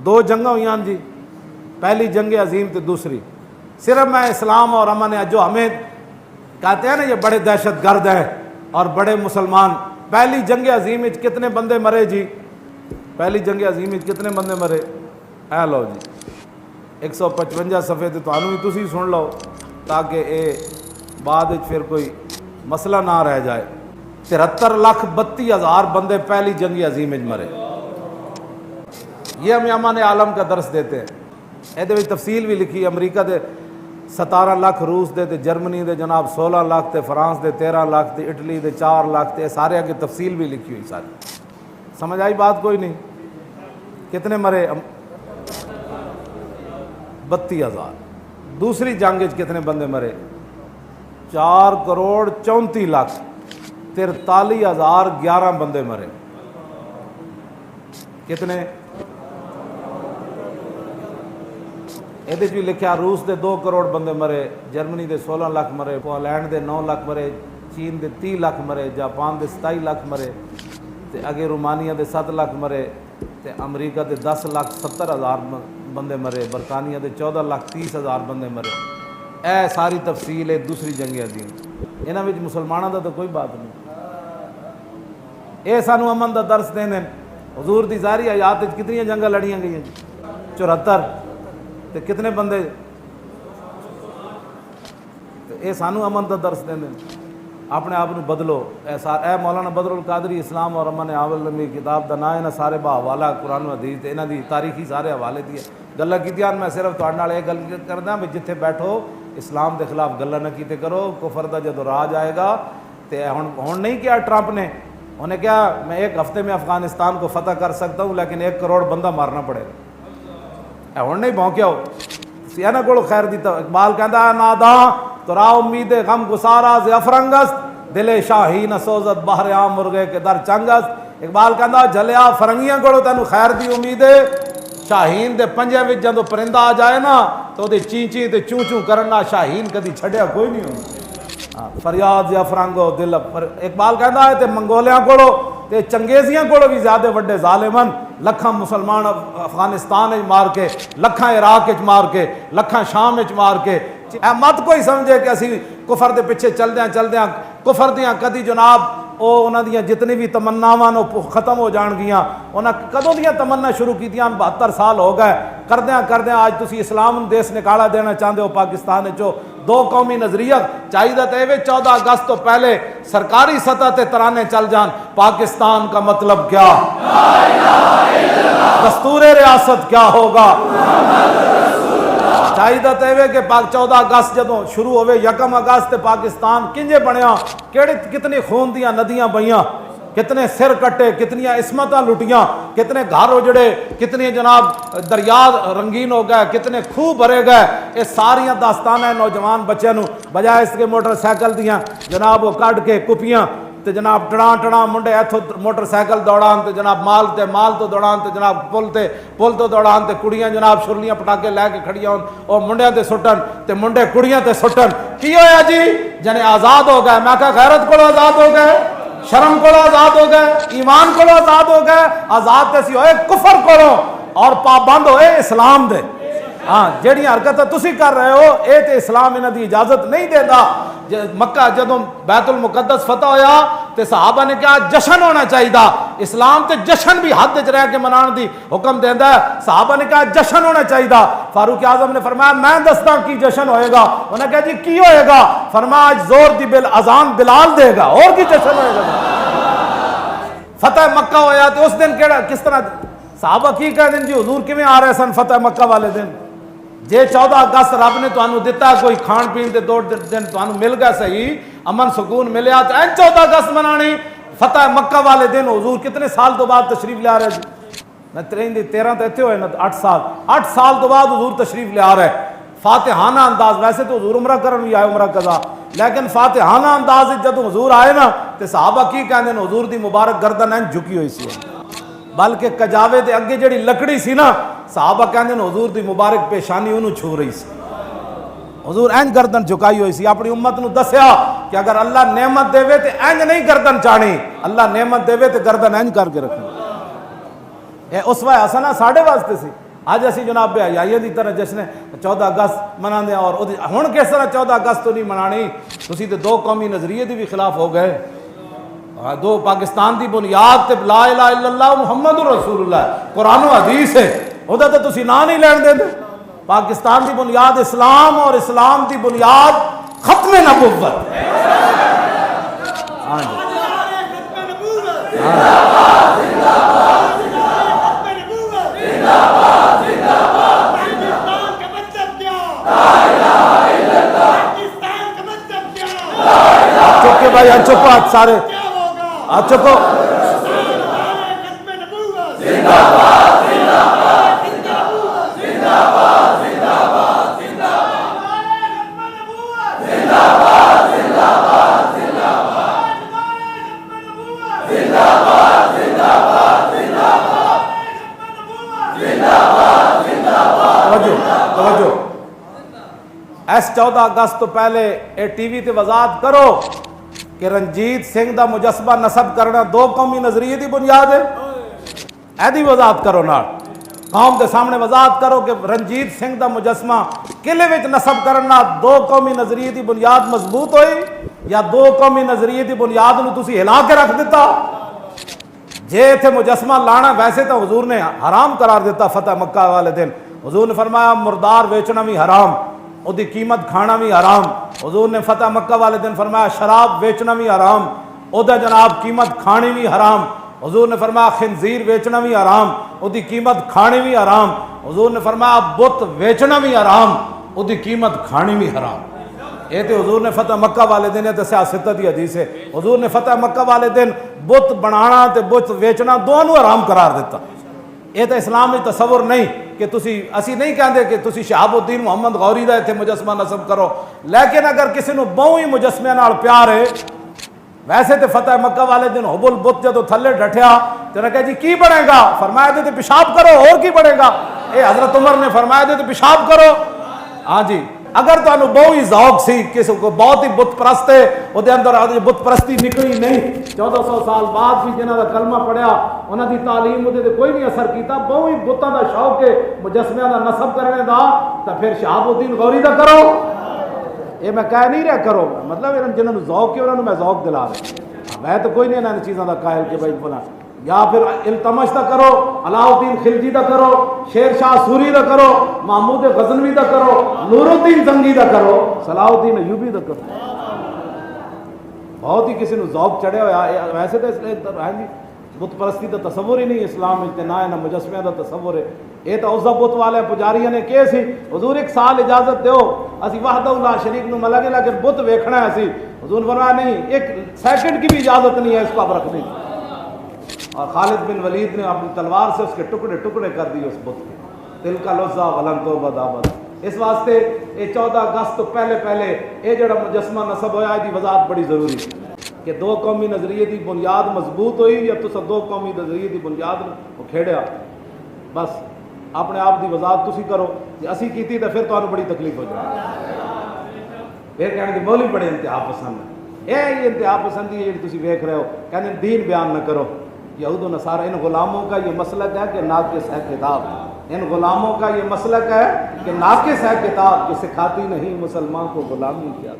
دو جنگیں ہوئی جی، پہلی جنگ عظیم تو دوسری۔ صرف میں اسلام اور امن ہے جو ہمیں کہتے ہیں نا یہ بڑے دہشت گرد ہیں اور بڑے مسلمان، پہلی جنگ عظیم کتنے بندے مرے جی؟ پہلی جنگ عظیم کتنے بندے مرے؟ اے لو جی 155 صفحے تے تانوں بھی تسی سن لو تاکہ اے بعد پھر کوئی مسئلہ نہ رہ جائے۔ 73,32,000 بندے پہلی جنگ عظیم مرے۔ یہ ہمیں امان عالم کا درس دیتے ہیں۔ یہ تفصیل بھی لکھی، امریکہ دے 17 لاکھ، روس دے تے جرمنی دے جناب 16 لاکھ تے فرانس دے 13 لاکھ تے اٹلی دے 4 لاکھ تے سارے کی تفصیل بھی لکھی ہوئی ساری۔ سمجھ آئی بات کوئی نہیں؟ کتنے مرے؟ 32,000۔ دوسری جنگ کتنے بندے مرے؟ 4,34,43,011 بندے مرے۔ کتنے؟ یہ بھی لکھا روس دے 2 کروڑ بندے مرے، جرمنی دے 16 لاکھ مرے، پولینڈ دے 9 لاکھ مرے، چین دے 30 لاکھ مرے، جاپان دے 27 لاکھ مرے، تے اگے رومانیہ دے 7 لاکھ مرے، تے امریکہ دے 10,70,000 بندے مرے، برطانیہ دے 14,30,000 بندے مرے۔ اے ساری تفصیل ہے دوسری جنگ عظیم۔ انہاں وچ مسلمانوں دا تو کوئی بات نہیں۔ اے سانو امن دا درس دین۔ حضور دی ظاہری حیات وچ کتنی جنگاں لڑیاں گئیاں؟ 74۔ تے کتنے بندے؟ اے سانو امن دا درس دین۔ اپنے آپ کو بدلو۔ اے مولانا بدر القادری اسلام اور امن عالمی کتاب دا نا ہے نا، سارے با حوالہ قرآن و حدیث، انہاں دی تاریخی سارے حوالے دی گلاں کیتیاں۔ میں صرف تہاڈے نال یہ گل کردا بھی جتھے بیٹھو اسلام دے خلاف گلاں نہ کیتے کرو۔ کفر دا جدو راج آئے گا تے ہن نہیں کیا ٹرمپ نے، انہیں کیا میں 1 ہفتے میں افغانستان کو فتح کر سکتا ہوں لیکن 1 کروڑ بندہ مارنا پڑے گا۔ ہن نہیں بھونکیا ہو سیانا کو خیر دیتا۔ اقبال کہندا ہے ناداں ترا امید غم گسارا ز افرنگست، دل شاہین سوزت بہر عام مرغے کے در چنگست۔ اقبال کہندا جھلیا فرنگیاں کو تینوں خیر دی امید ہے، شاہین دے پنجے وچ جدوں پرندہ آ جائے نا تو دے چیں چیں تے چوں چوں کرنا شاہین کدی چھڈیا کوئی نہیں ہوندا۔ فریاد یا فرنگو دل۔ اقبال کہندا ہے تے منگولیاں کولو تے چنگیزیاں کولو بھی زیادہ وڈے ظالمن، لکھاں مسلمان افغانستان وچ مار کے، لکھاں عراق وچ مار کے، لکھاں شام وچ مار کے۔ اے مت کوئی سمجھے کہ اسی کفر دے پیچھے چلدیاں کفر دیاں کدی جناب انہاں دیاں جتنی بھی تمناواں ختم ہو جان گیاں۔ انہاں کدوں دیاں تمنا شروع کیتیاں؟ 72 سال ہو گئے کردیاں آج تسی اسلام دیس نکالا دینا چاہتے ہو پاکستان وچوں۔ 2 قومی نظریہ چاہیے تے 14 اگست تو پہلے سرکاری سطح تے ترانے چل جان پاکستان کا مطلب کیا، دستور ریاست کیا ہوگا۔ چاہیے تے کہ 14 اگست جدوں شروع ہوئے 1 اگست پاکستان کنجے بنیا، کتنی خون دیاں ندیاں بہیاں، کتنے سر کٹے، کتنی عصمتاں لٹیاں، کتنے گھر اجڑے، کتنے جناب دریا رنگین ہو گئے، کتنے خوہ بھرے گئے۔ یہ ساریاں داستان ہیں نوجوان بچے نو بجائے اس کے موٹر سائیکل دیاں جناب وہ کٹ کے کپیاں تے جناب ٹڑاں منڈے ایتھوں موٹر سائیکل دوڑان تے جناب مال تو دوڑان تے جناب پل تو دوڑان تے کڑیاں جناب شرلیاں پٹاکے لے کے کھڑیاں ہون او منڈیاں تے سٹن تے منڈے کڑیاں تے سٹن۔ کی ہویا جی؟ جنے آزاد ہو گئے۔ میں کہا غیرت کو آزاد ہو گئے، شرم کو آزاد ہو گئے، ایمان کو آزاد ہو گئے۔ آزاد تے سی ہوئے کفر کو اور پابند ہوئے اسلام دے۔ ہاں جیڑی حرکت تسی کر رہے ہو اے تے اسلام انہاں دی اجازت نہیں دیندا۔ مکہ جدوں بیت المقدس فتح ہویا تے صحابہ نے کہا جشن ہونا چاہیے، اسلام تے جشن بھی حد وچ رہ کے منان دی حکم دیندا ہے۔ صحابہ نے کہا جشن ہونا چاہیے۔ فاروق اعظم نے فرمایا میں دستا کی جشن ہوئے گا۔ انہوں نے کہا جی کی ہوئے گا؟ فرمایا آج زور دی اذان بلال دے گا، اور کی جشن ہوئے گا؟ فتح مکہ ہویا تے اس دن کس طرح صحابہ کی کہہ دیں جی حضور کیویں آ رہے سن فتح مکہ والے دن؟ جے 14 اگست رب نے تانوں دتا کوئی کھان پین دے 2 دن تانوں مل گیا صحیح، امن سکون ملیا تے 14 اگست منانی فتح مکہ والے دن حضور کتنے سال تو بعد تشریف لے آ رہے جی؟ میں 13 تے ایتھے ہوئے نا 8 سال تو بعد حضور تشریف لے آ رہے۔ فاتحانہ انداز، ویسے تو حضور عمرہ کرن بھی آئے عمرہ قضا، لیکن فاتحانہ انداز جب حضور آئے نا تے صحابہ کی کہندے نے حضور دی مبارک گردن این جھکی ہوئی سی، بلکہ کجاوے دے اگے جڑی لکڑی سی نا صحابہ کہندے نے حضور دی مبارک پیشانی انہوں چھو رہی سی، حضور این گردن جھکائی ہوئی سی۔ اپنی امت نو دسیا کہ اگر اللہ نعمت دے تے این نہیں گردن چاڑی، اللہ نعمت دے تے گردن این کر کے رکھیں۔ یہ اسوہ حسنہ ساڑھے واسطے سی. اج اسی جناب حیائی دی طرح جشن 14 اگست منانے اور ہن کس طرح 14 اگست تو نہیں منانی. تسی تے دو قومی نظریے دی بھی خلاف ہو گئے. دو پاکستان دی بنیاد تے لا الہ الا اللہ محمد رسول اللہ قرآن و حدیث ہے. ادا تے تسی نہ نہیں لین دے. پاکستان دی بنیاد اسلام اور اسلام دی بنیاد ختم نبوت. ہاں جی چپ کے بھائی چپ سارے چپو. توجہ اس 14 اگست تو پہلے اے ٹی وی تے وضاحت کرو کہ رنجیت سنگھ دا مجسمہ نصب کرنا دو قومی نظریے دی بنیاد ہے. ایدی وضاحت کرو نا قوم دے سامنے وضاحت کرو کہ رنجیت سنگھ دا مجسمہ قلعے وچ نصب کرنا دو قومی نظریے دی بنیاد مضبوط ہوئی یا دو قومی نظریے دی بنیاد نو تسی ہلا کے رکھ دیتا. جے تھے مجسمہ لانا ویسے تو حضور نے حرام قرار دیتا فتح مکہ والے دن. حضور نے فرمایا مردار بیچنا بھی حرام, او دی قیمت کھانا بھی حرام. حضور نے فتح مکہ والے دن فرمایا شراب بیچنا بھی حرام, او دا جناب قیمت کھانی بھی حرام. حضور نے فرمایا خنزیر بیچنا بھی حرام, او دی قیمت کھانی بھی حرام. حضور نے فرمایا بت بیچنا بھی حرام, او دی قیمت کھانی بھی حرام. یہ تو حضور نے فتح مکہ والے دن ہے تو سیاست دی حدیث ہے. حضور نے فتح مکہ والے دن بت بنانا تے بت ویچنا دونوں حرام قرار دیتا. یہ تو اسلام میں تصور نہیں کہ تسی اسی نہیں کہندے کہ تسی شہاب الدین محمد غوری دا ایتھے مجسمہ نصب کرو, لیکن اگر کسی نو بہوں ہی مجسمے نال پیار ہے ویسے تو فتح مکہ والے دن حبل بت جدو تھلے ڈٹھیا تو نے کہا جی کی بڑھے گا, فرمایا دے تو پیشاب کرو اور کی بڑھے گا. اے حضرت عمر نے فرمایا دے تو پیشاب کرو. ہاں جی اگر تانوں بہت ہی ذوق سی کسی کو بہت ہی بت پرست ہے وہ دے اندر بت پرستی نکلی نہیں, 1400 سال بعد بھی جنہاں دا کلمہ پڑھیا انہاں دی تعلیم وہ دے کوئی نہیں اثر کیتا, بہت ہی بتاں دا شوق ہے مجسمیاں دا نصب کرنے دا, تو پھر شہاب الدین غوری دا کرو. یہ میں کہہ نہیں رہا کرو, مطلب جنہاں نوں ذوق ہے انہاں نوں میں ذوق دلا رہا. میں تو کوئی نہیں انہاں چیزاں دا قائل کہ بھائی فلاں, یا پھر التمش دا کرو, علاء الدین خلجی دا کرو, شیر شاہ سوری دا کرو, محمود غزنوی دا کرو, نور الدین زنگی دا کرو, صلاح الدین ایوبی دا کرو. بہت ہی کسی نے ذوق چڑھے ہوا. ویسے تو ہے جی بت پرستی دا تصور ہی نہیں اسلام میں, نہ مجسمے دا تصور ہے. یہ تو اس بت والے پجاریاں نے کہے سی حضور ایک سال اجازت دیو اسی وحدہ لا شریک نو ملا گے, لیکن بت ویکھنا ہے اسی. حضور فرمایا نہیں, ایک سیکنڈ کی بھی اجازت نہیں ہے اس کو اب رکھنے کی. اور خالد بن ولید نے اپنی تلوار سے اس کے ٹکڑے ٹکڑے کر دیے اس بت کے. دل کا لوزہ ولن تو بدابد. اس واسطے یہ 14 اگست تو پہلے یہ جڑا مجسمہ نصب ہویا ہے دی وضاحت بڑی ضروری کہ دو قومی نظریے دی بنیاد مضبوط ہوئی یا تسا دو قومی نظریے دی بنیاد کو کھیڑیا. بس اپنے آپ دی وضاحت تسی کرو, جی اسی کیتی تو پھر تمہیں بڑی تکلیف ہو جائے. پھر کہنے کہ مولوی بڑے انتہا پسند ہے. یہ انتہا پسندی ہے تسی ویکھ رہے ہو, کہنے دین بیان نہ کرو. یہود و نصارہ ان غلاموں کا یہ مسلک ہے کہ ناقص ہے کتاب, ان غلاموں کا یہ مسلک ہے کہ ناقص ہے کتاب, کہ سکھاتی نہیں مسلمان کو غلامی کیا.